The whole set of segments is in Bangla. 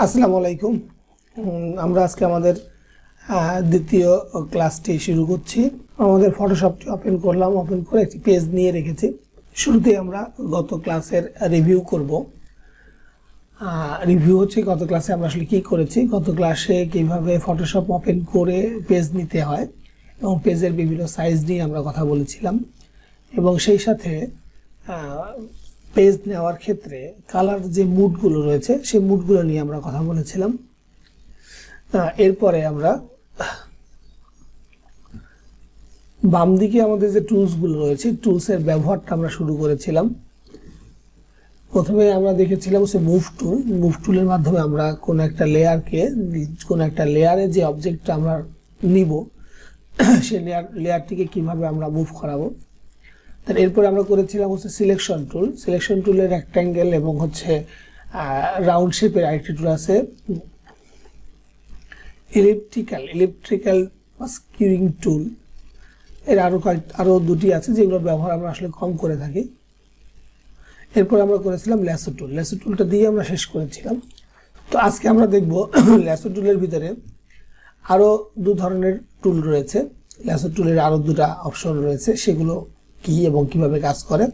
আসসালামু আলাইকুম। আমরা আজকে আমাদের দ্বিতীয় ক্লাসটি শুরু করছি। আমাদের ফটোশপটি ওপেন করলাম, ওপেন করে একটি পেজ নিয়ে রেখেছি। শুরুতেই আমরা গত ক্লাসের রিভিউ করব। রিভিউ হচ্ছে গত ক্লাসে আমরা আসলে কী করেছি, গত ক্লাসে কীভাবে ফটোশপ ওপেন করে পেজ নিতে হয় এবং পেজের বিভিন্ন সাইজ নিয়ে আমরা কথা বলেছিলাম, এবং সেই সাথে পেজ নেওয়ার ক্ষেত্রে কালার যে মুডগুলো রয়েছে সেই মুডগুলো নিয়ে আমরা কথা বলেছিলাম। এরপরে আমরা বাম দিকে আমাদের যে টুলসগুলো রয়েছে, টুলসের ব্যবহারটা আমরা শুরু করেছিলাম। প্রথমে আমরা দেখেছিলাম সে মুভ টুলের মাধ্যমে আমরা কোনো একটা লেয়ারে যে অবজেক্টটা আমরা নিব সেই লেয়ারটিকে কিভাবে আমরা মুভ করাবো। এরপরে আমরা করেছিলাম হচ্ছে সিলেকশন টুলের রেক্ট্যাঙ্গেল এবং হচ্ছে রাউন্ড শেপের আরেকটি টুল আছে ইলেকট্রিক্যাল স্কিউইং টুল। এর আরও দুটি আছে যেগুলোর ব্যবহার আমরা আসলে কম করে থাকি। এরপর আমরা করেছিলাম ল্যাসো টুলটা দিয়ে আমরা শেষ করেছিলাম। তো আজকে আমরা দেখব ল্যাসো টুলের ভিতরে আরও দু ধরনের টুল রয়েছে। ল্যাসো টুলের আরও দুটা অপশন রয়েছে, সেগুলো কি এবং কিভাবে কাজ করে,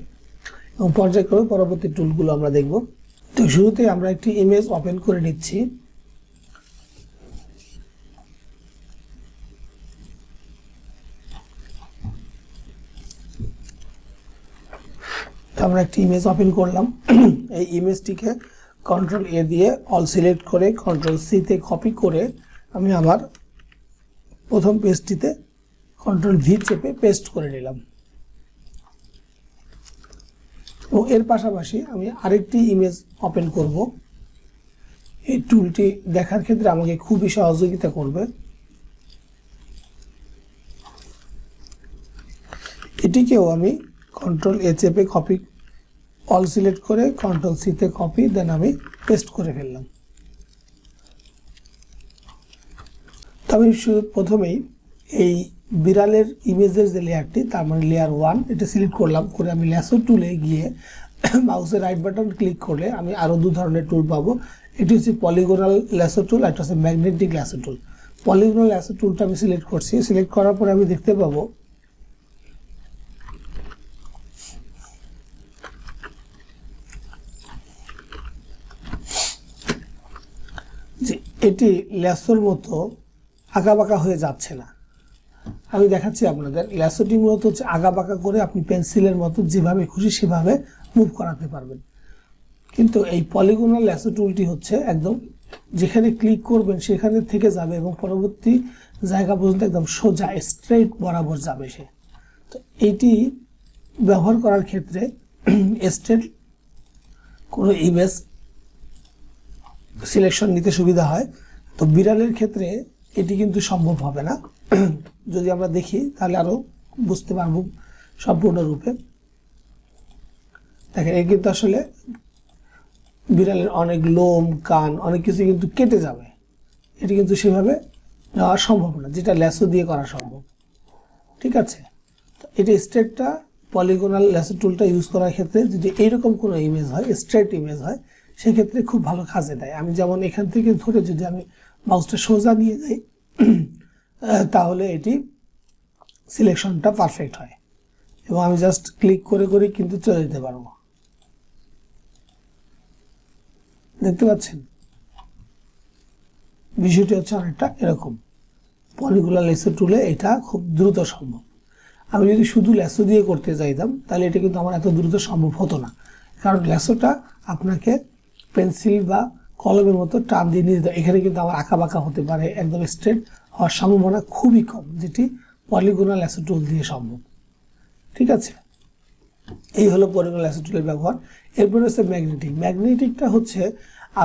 এবং পর্যায়ক্রমে পরবর্তী টুলগুলো আমরা দেখব। তো শুরুতে আমরা একটি ইমেজ ওপেন করে নিচ্ছি। আমরা একটি ইমেজ ওপেন করলাম। এই ইমেজটিকে কন্ট্রোল এ দিয়ে অল সিলেক্ট করে কন্ট্রোল সি তে কপি করে আমি আমার প্রথম পেজটিতে কন্ট্রোল ভি চেপে পেস্ট করে নিলাম। এবং এর পাশাপাশি আমি আরেকটি ইমেজ ওপেন করব। এই টুলটি দেখার ক্ষেত্রে আমাকে খুবই সহযোগিতা করবে। এটিকেও আমি কন্ট্রোল এ চেপে কপি অল সিলেক্ট করে কন্ট্রোল সি তে কপি দেন আমি পেস্ট করে ফেললাম। তবে প্রথমেই এই বিড়ালের ইমেজের যে লেয়ারটি, তার মানে লেয়ার 1, এটা সিলেক্ট করলাম। করে আমি ল্যাসো টুলে গিয়ে মাউসের রাইট বাটন ক্লিক করলে আমি আরও দু ধরনের টুল পাবো। এটি হচ্ছে পলিগোনাল ল্যাসো টুল, একটা হচ্ছে ম্যাগনেটিক ল্যাসো টুল। পলিগোনাল ল্যাসো টুলটা আমি সিলেক্ট করছি। সিলেক্ট করার পরে আমি দেখতে পাবো যে এটি ল্যাসোর মতো আঁকাবাঁকা হয়ে যাচ্ছে না। আমি দেখাচ্ছি আপনাদের। ল্যাসোটি মূলত হচ্ছে আঁকাবাঁকা করে আপনি পেন্সিলের মতো যেভাবে খুশি সেভাবে মুভ করাতে পারবেন। কিন্তু এই পলিগোনাল ল্যাসো টুলটি হচ্ছে একদম যেখানে ক্লিক করবেন সেখানে থেকে যাবে এবং পরবর্তী জায়গা পর্যন্ত একদম সোজা স্ট্রেট বরাবর যাবে সে। তো এইটি ব্যবহার করার ক্ষেত্রে স্ট্রেট কোনো ইমেজ সিলেকশন নিতে সুবিধা হয়। তো বিড়ালের ক্ষেত্রে এটি কিন্তু সম্ভব হবে না। যদি আমরা দেখি তাহলে আরও বুঝতে পারবো সম্পূর্ণরূপে। দেখেন, এর কিন্তু আসলে বিড়ালের অনেক লোম, কান, অনেক কিছু কিন্তু কেটে যাবে। এটি কিন্তু সেভাবে নেওয়া সম্ভব না, যেটা ল্যাসো দিয়ে করা সম্ভব। ঠিক আছে, তো এটা স্ট্রেটটা পলিগোনাল ল্যাসো টুলটা ইউজ করার ক্ষেত্রে যদি এইরকম কোনো ইমেজ হয়, স্ট্রেট ইমেজ হয়, সেক্ষেত্রে খুব ভালো কাজে দেয়। আমি যেমন এখান থেকে ধরে যদি আমি মাউসটা সোজা নিয়ে যাই তাহলে এটি সিলেকশনটা পারফেক্ট হয় এবং আমি জাস্ট ক্লিক করে করে কিন্তু চলে যেতে পারবো। দেখতে পাচ্ছেন বিষয়টি হচ্ছে অনেকটা এরকম। পলিগোনাল ল্যাসো টুলে এটা খুব দ্রুত সম্ভব। আমি যদি শুধু ল্যাসো দিয়ে করতে চাইতাম তাহলে এটা কিন্তু আমার এত দ্রুত সম্ভব হতো না, কারণ ল্যাসোটা আপনাকে পেন্সিল বা কলমের মতো টান দিয়ে নিয়ে যেতে। এখানে কিন্তু আমার আঁকাবাঁকা হতে পারে, একদম স্ট্রেট হওয়ার সম্ভাবনা খুবই কম, যেটি পলিগোনাল ল্যাসো টুল দিয়ে সম্ভব। ঠিক আছে, এই হলো পলিগোনাল ল্যাসো টুলের ব্যবহার। এরপরে হচ্ছে ম্যাগনেটিকটা হচ্ছে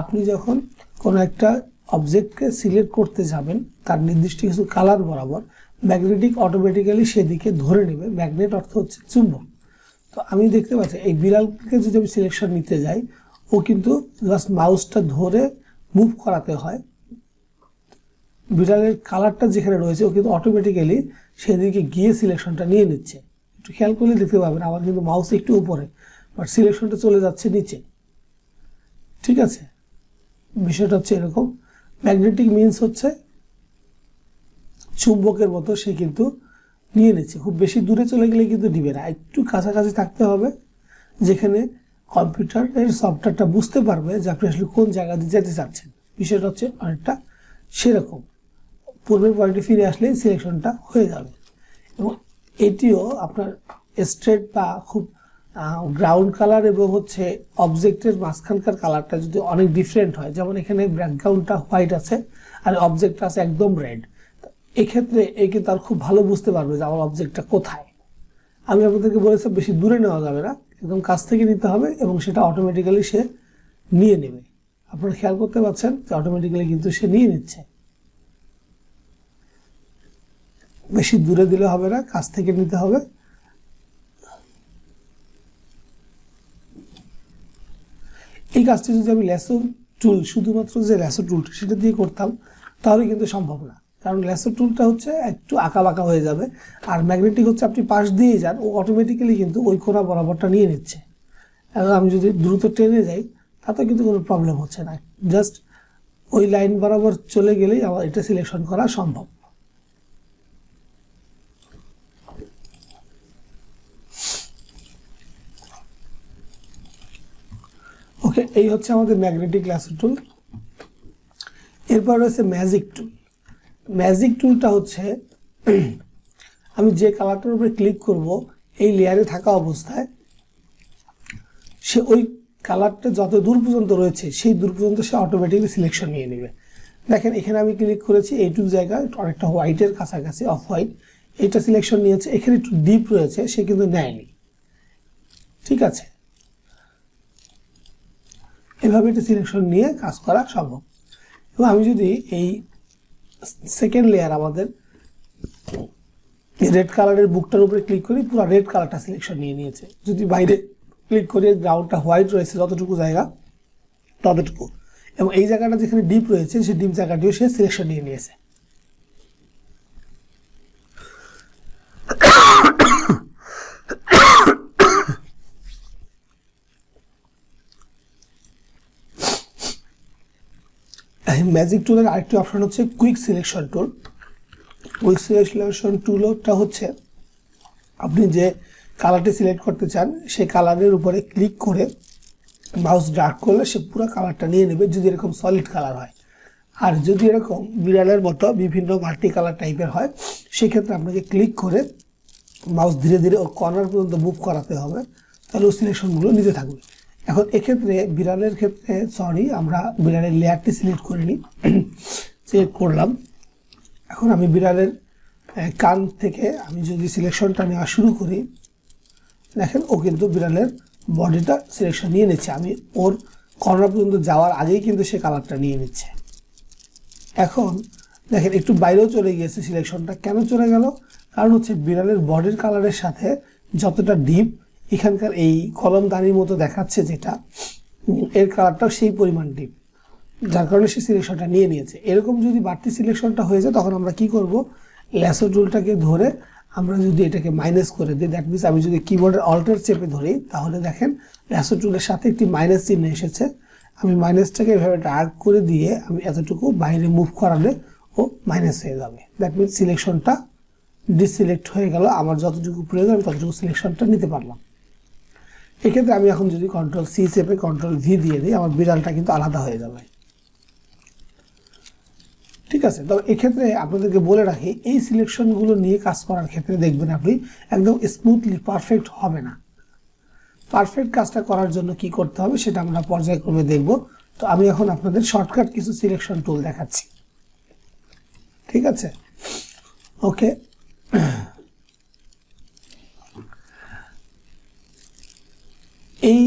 আপনি যখন কোনো একটা অবজেক্টকে সিলেক্ট করতে যাবেন তার নির্দিষ্ট কিছু কালার বরাবর, ম্যাগনেটিক অটোমেটিক্যালি সেদিকে ধরে নেবে। ম্যাগনেট অর্থ হচ্ছে চুম্বক। তো আমি দেখতে পাচ্ছি এই বিড়ালকে যদি আমি সিলেকশন নিতে যাই, ও কিন্তু জাস্ট মাউসটা ধরে মুভ করাতে হয়। বিড়ালের কালারটা যেখানে রয়েছে ও কিন্তু অটোমেটিক্যালি সেদিকে গিয়ে সিলেকশনটা নিয়ে নিচ্ছে। একটু খেয়াল করলে দেখতে পাবেন আমার কিন্তু মাউস একটু উপরে, বাট সিলেকশনটা চলে যাচ্ছে নিচে। ঠিক আছে, বিষয়টা হচ্ছে এরকম, ম্যাগনেটিক মিন্স হচ্ছে চুম্বকের মতো সে কিন্তু নিয়ে নিচ্ছে, খুব বেশি দূরে চলে গেলে কিন্তু দিবে না, একটু কাছাকাছি থাকতে হবে যেখানে কম্পিউটারের সফটওয়্যারটা বুঝতে পারবে যে আপনি আসলে কোন জায়গা দিয়ে যেতে চাচ্ছেন। বিষয়টা হচ্ছে অনেকটা সেরকম, পূর্বের পয়েন্টে ফিরে আসলেই সিলেকশনটা হয়ে যাবে। এবং এটিও আপনার স্ট্রেট বা খুব গ্রাউন্ড কালার এবং হচ্ছে অবজেক্টের মাঝখানকার কালারটা যদি অনেক ডিফারেন্ট হয়, যেমন এখানে ব্যাকগ্রাউন্ডটা হোয়াইট আছে আর অবজেক্টটা আছে একদম রেড, এক্ষেত্রে একে তার খুব ভালো বুঝতে পারবে যে আমার অবজেক্টটা কোথায়। আমি আপনাদেরকে বলেছি বেশি দূরে নেওয়া যাবে না, একদম কাছ থেকে নিতে হবে এবং সেটা অটোমেটিক্যালি সে নিয়ে নেবে। আপনারা খেয়াল করতে পারছেন যে অটোমেটিক্যালি কিন্তু সে নিয়ে নিচ্ছে, বেশি দূরে দিলে হবে না, কাছ থেকে নিতে হবে। এই কাজটি যদি আমি ল্যাসো টুল, শুধুমাত্র যে ল্যাসো টুলটা সেটা দিয়ে করতাম তাহলে কিন্তু সম্ভব না, কারণ ল্যাসো টুলটা হচ্ছে একটু আঁকা বাঁকা হয়ে যাবে, আর ম্যাগনেটিক হচ্ছে আপনি পাশ দিয়ে যান ও অটোমেটিক্যালি কিন্তু ওই কোণা বরাবরটা নিয়ে নিচ্ছে। এখন আমি যদি দ্রুত টেনে যাই তাতে কিন্তু কোনো প্রবলেম হচ্ছে না, জাস্ট ওই লাইন বরাবর চলে গেলেই আমার এটা সিলেকশন করা সম্ভব। ওকে, এই হচ্ছে আমাদের ম্যাগনেটিক ল্যাসো টুল। এরপর রয়েছে ম্যাজিক টুল। ম্যাজিক টুলটা হচ্ছে আমি যে কালারটার উপরে ক্লিক করব এই লেয়ারে থাকা অবস্থায় সে ওই কালারটা যত দূর পর্যন্ত রয়েছে সেই দূর পর্যন্ত সে অটোমেটিকলি সিলেকশন নিয়ে নেবে। দেখেন এখানে আমি ক্লিক করেছি এইটুকু জায়গায় অনেকটা হোয়াইটের কাছাকাছি, অফ হোয়াইট, এটা সিলেকশন নিয়েছে, এখানে একটু ডিপ রয়েছে সে কিন্তু নেয়নি। ঠিক আছে, এভাবে এটা সিলেকশন নিয়ে কাজ করা সম্ভব। এবং আমি যদি এই সেকেন্ড লেয়ার আমাদের রেড কালারের বুকটার উপরে ক্লিক করি, পুরো রেড কালারটা সিলেকশন নিয়ে নিয়েছে। যদি বাইরে ক্লিক করি গ্রাউন্ডটা হোয়াইট রয়েছে যতটুকু জায়গা ততটুকু, এবং এই জায়গাটা যেখানে ডিপ রয়েছে সেই ডিপ জায়গাটিও সে সিলেকশন নিয়ে নিয়েছে। ম্যাজিক টুলের আরেকটি অপশন হচ্ছে quick selection tool. Quick selection টুলটা হচ্ছে আপনি যে কালারটি সিলেক্ট করতে চান সেই কালারের উপরে ক্লিক করে মাউস ড্র্যাগ করলে সে পুরো কালারটা নিয়ে নেবে, যদি এরকম সলিড কালার হয়। আর যদি এরকম বিড়ালের মতো বিভিন্ন মাল্টি কালার টাইপের হয় সেক্ষেত্রে আপনাকে ক্লিক করে মাউস ধীরে ধীরে ওর কর্নার পর্যন্ত মুভ করাতে হবে, তাহলে ও সিলেকশনগুলো নিতে থাকবে। এখন এক্ষেত্রে বিড়ালের ক্ষেত্রে আমরা বিড়ালের লেয়ারটি সিলেক্ট করিনি, সিলেক্ট করলাম। এখন আমি বিড়ালের কান থেকে আমি যদি সিলেকশনটা নেওয়া শুরু করি, দেখেন ও কিন্তু বিড়ালের বডিটা সিলেকশন নিয়ে নিচ্ছে, আমি ওর কর্নার পর্যন্ত যাওয়ার আগেই কিন্তু সে কালারটা নিয়ে নিচ্ছে। এখন দেখেন একটু বাইরেও চলে গিয়েছে সিলেকশনটা, কেন চলে গেল? কারণ হচ্ছে বিড়ালের বডির কালারের সাথে যতটা ডিপ এখানকার এই কলমদানির মতো দেখাচ্ছে যেটা, এর কালারটাও সেই পরিমাণ ডিপ, যার কারণে সে সিলেকশনটা নিয়ে নিয়েছে। এরকম যদি বাড়তি সিলেকশনটা হয়ে যায় তখন আমরা কি করব, ল্যাসো টুলটাকে ধরে আমরা যদি এটাকে মাইনাস করে দিই, দ্যাট মিনস আমি যদি কিবোর্ডের অল্টার চেপে ধরি তাহলে দেখেন ল্যাসো টুলের সাথে একটি মাইনাস চিহ্ন এসেছে। আমি মাইনাসটাকে এভাবে ড্র্যাগ করে দিয়ে আমি এতটুকু বাইরে মুভ করালে ও মাইনাস হয়ে যাবে, দ্যাট মিনস সিলেকশনটা ডিসিলেক্ট হয়ে গেল, আমার যতটুকু প্রয়োজন আমি ততটুকু সিলেকশনটা নিতে পারলাম। এক্ষেত্রে আমি এখন যদি কন্ট্রোল সি চেপে কন্ট্রোল ভি দিয়ে দিই আমার বিড়ালটা কিন্তু আলাদা হয়ে যাবে। ঠিক আছে, তবে এক্ষেত্রে আপনাদেরকে বলে রাখি এই সিলেকশনগুলো নিয়ে কাজ করার ক্ষেত্রে দেখবেন আপনি একদম স্মুথলি পারফেক্ট হবে না। পারফেক্ট কাজটা করার জন্য কি করতে হবে সেটা আমরা পর্যায়ক্রমে দেখব। তো আমি এখন আপনাদের শর্টকাট কিছু সিলেকশন টুল দেখাচ্ছি। ঠিক আছে, ওকে। এই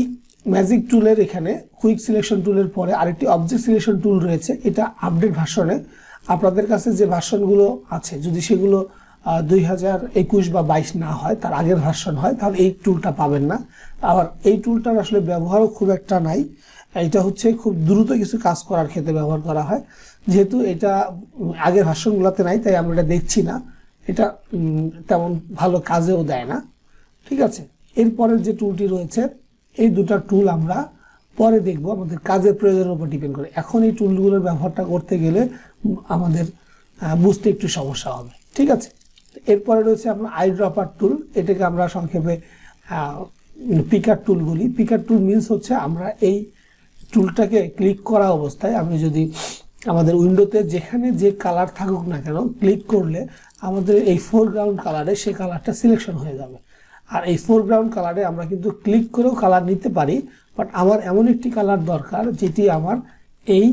ম্যাজিক টুলের এখানে কুইক সিলেকশন টুলের পরে আরেকটি অবজেক্ট সিলেকশন টুল রয়েছে। এটা আপডেট ভার্সনে আপনাদের কাছে যে ভার্সনগুলো আছে যদি সেগুলো 2021 বা 22 না হয়, তার আগের ভার্সন হয়, তাহলে এই টুলটা পাবেন না। আবার এই টুলটার আসলে ব্যবহারও খুব একটা নাই, এটা হচ্ছে খুব দ্রুত কিছু কাজ করার ক্ষেত্রে ব্যবহার করা হয়। যেহেতু এটা আগের ভার্সনগুলোতে নাই তাই আমরা এটা দেখছি না, এটা তেমন ভালো কাজেও দেয় না। ঠিক আছে, এরপরের যে টুলটি রয়েছে এই দুটো টুল আমরা পরে দেখব আমাদের কাজের প্রয়োজনের উপর ডিপেন্ড করে। এখন এই টুলগুলোর ব্যবহারটা করতে গেলে আমাদের বুঝতে একটু সমস্যা হবে, ঠিক আছে। এরপরে রয়েছে আপনার আই ড্রপার টুল, এটাকে আমরা সংক্ষেপে পিকার টুল বলি। পিকার টুল মিনস হচ্ছে আমরা এই টুলটাকে ক্লিক করা অবস্থায় আমি যদি আমাদের উইন্ডোতে যেখানে যে কালার থাকুক না কেন ক্লিক করলে আমাদের এই ফোরগ্রাউন্ড কালারে সেই কালারটা সিলেকশন হয়ে যাবে। আর এই ফোরগ্রাউন্ড কালারে আমরা কিন্তু ক্লিক করেও কালার নিতে পারি, বাট আমার এমন একটি কালার দরকার যেটি আমার এই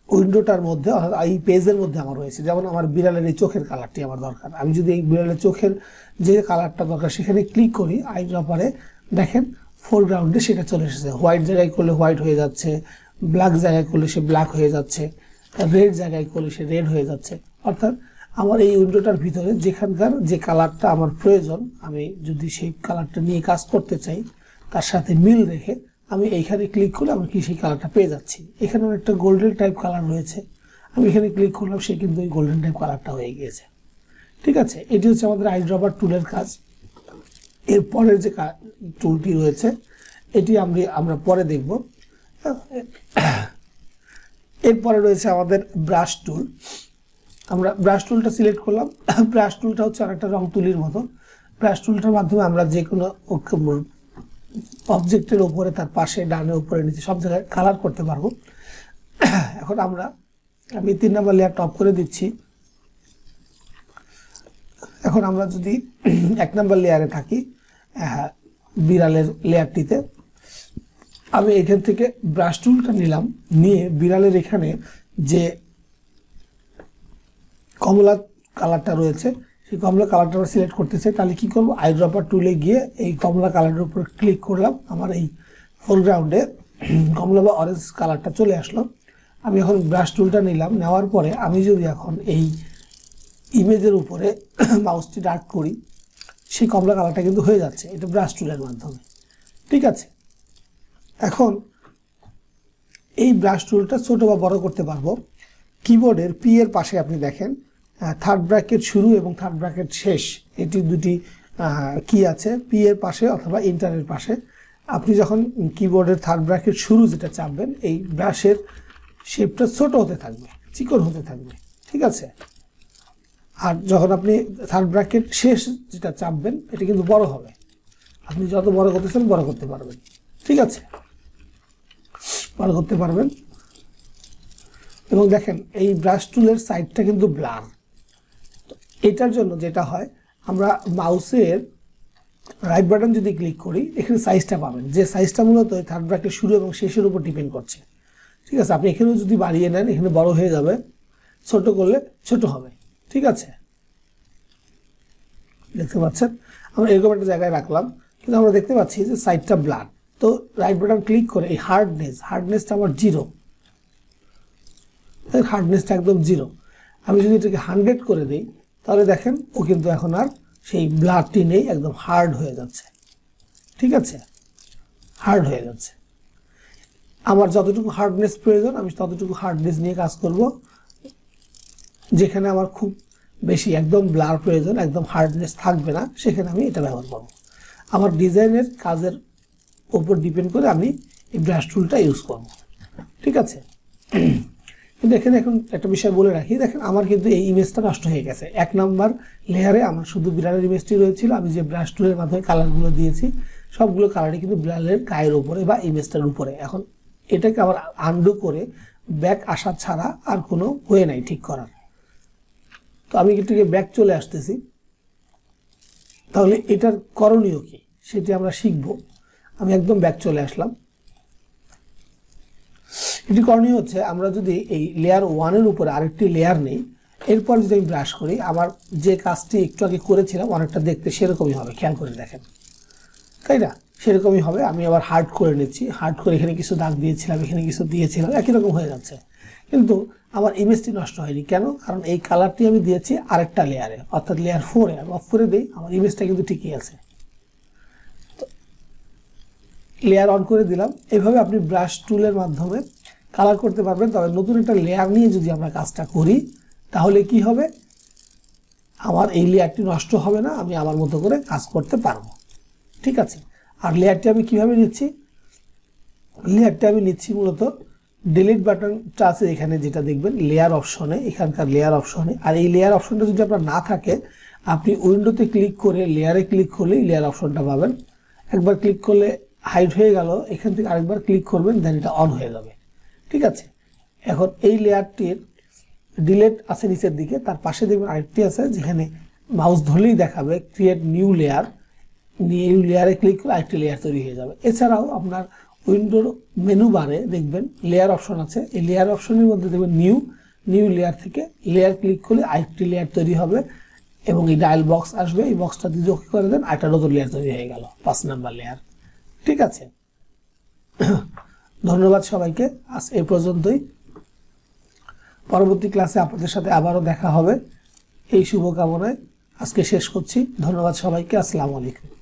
উইন্ডোটার মধ্যে অর্থাৎ এই পেজের মধ্যে আমার রয়েছে। যেমন আমার বিড়ালের এই চোখের কালারটি আমার দরকার। আমি যদি এই বিড়ালের চোখের যে কালারটা দরকার সেখানে ক্লিক করি, আই ড্রপারে দেখেন ফোরগ্রাউন্ডে সেটা চলে এসেছে। হোয়াইট জায়গায় করলে হোয়াইট হয়ে যাচ্ছে, ব্ল্যাক জায়গায় করলে সে ব্ল্যাক হয়ে যাচ্ছে, রেড জায়গায় করলে সে রেড হয়ে যাচ্ছে। অর্থাৎ আমার এই উইন্ডোটার ভিতরে যেখানকার যে কালারটা আমার প্রয়োজন, আমি যদি সেই কালারটা নিয়ে কাজ করতে চাই তার সাথে মিল রেখে আমি এইখানে ক্লিক করলে আমি কি সেই কালারটা পেয়ে যাচ্ছি। এখানে একটা গোল্ডেন টাইপ কালার রয়েছে, আমি এখানে ক্লিক করলাম, সে কিন্তু ওই গোল্ডেন টাইপ কালারটা হয়ে গিয়েছে, ঠিক আছে। এটি হচ্ছে আমাদের আই ড্রপার টুলের কাজ। এরপরের যে টুলটি রয়েছে এটি আমরা পরে দেখব। এরপরে রয়েছে আমাদের ব্রাশ টুল। আমরা ব্রাশ টুলটা সিলেক্ট করলাম। ব্রাশ টুলটা হচ্ছে আরেকটা রং তুলির মতো। ব্রাশ টুলটার মাধ্যমে আমরা যে কোনো অবজেক্টের উপরে, তার পাশে, ডানে, উপরে, নিচে সব জায়গায় কালার করতে পারবো। এখন আমি 3 নম্বর লেয়ার টপ করে দিচ্ছি। এখন আমরা যদি 1 নম্বর লেয়ারে থাকি, বিড়ালের লেয়ারটিতে, আমি এখান থেকে ব্রাশ টুলটা নিলাম, নিয়ে বিড়ালের এখানে যে কমলা কালারটা রয়েছে সেই কমলা কালারটা আমরা সিলেক্ট করতে চাই। তাহলে কি করব, আই ড্রপার টুলে গিয়ে এই কমলা কালারের উপর ক্লিক করলাম, আমার এই ফোরগ্রাউন্ডে কমলা বা অরেঞ্জ কালারটা চলে আসলো। আমি এখন ব্রাশ টুলটা নিলাম, নেওয়ার পরে আমি যদি এখন এই ইমেজের উপরে মাউসটি ডার্ক করি, সেই কমলা কালারটা কিন্তু হয়ে যাচ্ছে, এটা ব্রাশ টুলের মাধ্যমে, ঠিক আছে। এখন এই ব্রাশ টুলটা ছোট বা বড় করতে পারবো। কিবোর্ডের পি এর পাশে আপনি দেখেন থার্ড ব্র্যাকেট শুরু এবং থার্ড ব্র্যাকেট শেষ, এটি দুটি কি আছে পি এর পাশে অথবা ইন্টারের পাশে। আপনি যখন কিবোর্ডের থার্ড ব্র্যাকেট শুরু যেটা চাপবেন, এই ব্রাশের শেপটা ছোট হতে থাকবে, চিকন হতে থাকবে, ঠিক আছে। আর যখন আপনি থার্ড ব্র্যাকেট শেষ যেটা চাপবেন, এটা কিন্তু বড় হবে। আপনি যত বড় করতেছেন বড় করতে পারবেন, ঠিক আছে, বড় করতে পারবেন। এবং দেখেন এই ব্রাশ টুলের সাইডটা কিন্তু ব্লার। এটার জন্য যেটা হয়, আমরা মাউসের রাইট বাটন যদি ক্লিক করি, এখানে সাইজটা পাবেন, যে সাইজটা মূলত থার্ড ব্র্যাকেট শুরু এবং শেষের উপর ডিপেন্ড করছে, ঠিক আছে। আপনি এখানেও যদি বাড়িয়ে নেন, এখানে বড় হয়ে যাবে, ছোট করলে ছোট হবে, ঠিক আছে। দেখতে পাচ্ছেন আমরা এরকম একটা জায়গায় রাখলাম, কিন্তু আমরা দেখতে পাচ্ছি যে সাইডটা ব্লার। তো রাইট বাটন ক্লিক করে এই হার্ডনেসটা আমার 0, হার্ডনেসটা একদম 0। আমি যদি এটাকে 100 করে দিই, তাহলে দেখেন ও কিন্তু এখন আর সেই ব্লারটি নেই, একদম হার্ড হয়ে যাচ্ছে, ঠিক আছে, হার্ড হয়ে যাচ্ছে। আমার যতটুকু হার্ডনেস প্রয়োজন আমি ততটুকু হার্ডনেস নিয়ে কাজ করব। যেখানে আমার খুব বেশি একদম ব্লার প্রয়োজন, একদম হার্ডনেস থাকবে না, সেখানে আমি এটা ব্যবহার করব। আমার ডিজাইনের কাজের উপর ডিপেন্ড করে আমি এই ব্রাশ টুলটা ইউজ করব, ঠিক আছে। কিন্তু এখানে এখন একটা বিষয় বলে রাখি, দেখেন আমার কিন্তু এই ইমেজটা নষ্ট হয়ে গেছে। 1 নম্বর লেয়ারে আমার শুধু বিড়ালের ইমেজটি রয়েছিল, আমি যে ব্রাশ টুলের মাধ্যমে কালারগুলো দিয়েছি সবগুলো কালারই কিন্তু বিড়ালের গায়ের উপরে বা ইমেজটার উপরে। এখন এটাকে আবার আনডু করে ব্যাক আসা ছাড়া আর কোনো ওয়ে নাই ঠিক করার। তো আমি এটাকে ব্যাক চলে আসতেছি, তাহলে এটার করণীয় কি সেটি আমরা শিখব। আমি একদম ব্যাক চলে আসলাম। এটি করণীয় হচ্ছে, আমরা যদি এই লেয়ার 1-এর উপরে আরেকটি লেয়ার নেই, এরপর যদি আমি ব্রাশ করি, আমার যে কাজটি একটু আগে করেছিলাম অনেকটা দেখতে সেরকমই হবে, খেয়াল করে দেখেন, তাই না, সেরকমই হবে। আমি আবার হার্ড করে নিচ্ছি, হার্ড করে এখানে কিছু দাগ দিয়েছিলাম, এখানে কিছু দিয়েছিলাম, একই রকম হয়ে যাচ্ছে, কিন্তু আমার ইমেজটি নষ্ট হয়নি। কেন? কারণ এই কালারটি আমি দিয়েছি আরেকটা লেয়ারে, অর্থাৎ লেয়ার 4-এ। আমি অফ করে দিই, আমার ইমেজটা কিন্তু ঠিকই আছে। লেয়ার অন করে দিলাম। এইভাবে আপনি ব্রাশ টুলের মাধ্যমে কালার করতে পারবেন। তবে নতুন একটা লেয়ার নিয়ে যদি আমরা কাজটা করি, তাহলে কি হবে, আমার এই লেয়ারটি নষ্ট হবে না, আমি আমার মতো করে কাজ করতে পারবো, ঠিক আছে। আর লেয়ারটি আমি কিভাবে নিচ্ছি, লেয়ারটা আমি নিচ্ছি মূলত ডিলিট বাটনটা আছে এখানে, যেটা দেখবেন লেয়ার অপশনে, এখানকার লেয়ার অপশনে। আর এই লেয়ার অপশনটা যদি আপনার না থাকে, আপনি উইন্ডোতে ক্লিক করে লেয়ারে ক্লিক করলেই লেয়ার অপশনটা পাবেন। একবার ক্লিক করলে হাইড হয়ে গেল, এখান থেকে আরেকবার ক্লিক করবেন, দেন এটা অন হয়ে যাবে। ঠিক আছে, এখন এই লেয়ারটির ডিলিট আছে নিচের দিকে, তার পাশে দেখবেন আরেকটি আছে যেখানে মাউস ধরলেই দেখাবে ক্রিয়েট নিউ লেয়ার। নিউ লেয়ারে ক্লিক করে আরেকটি লেয়ার তৈরি হয়ে যাবে। এছাড়াও আপনার উইন্ডোর মেনু বারে দেখবেন লেয়ার অপশন আছে, এই লেয়ার অপশনের মধ্যে দেখবেন নিউ লেয়ার থেকে লেয়ার ক্লিক করলে আরেকটি লেয়ার তৈরি হবে এবং এই ডায়াল বক্স আসবে, এই বক্সটা যদি ওকে করে দেন একটা নতুন লেয়ার তৈরি হয়ে গেল, 5 নাম্বার লেয়ার। ঠিক আছে, ধন্যবাদ সবাইকে, আজ এই পর্যন্তই। পরবর্তী ক্লাসে আপনাদের সাথে আবারও দেখা হবে এই শুভকামনায় আজকে শেষ করছি। ধন্যবাদ সবাইকে, আসসালামু আলাইকুম।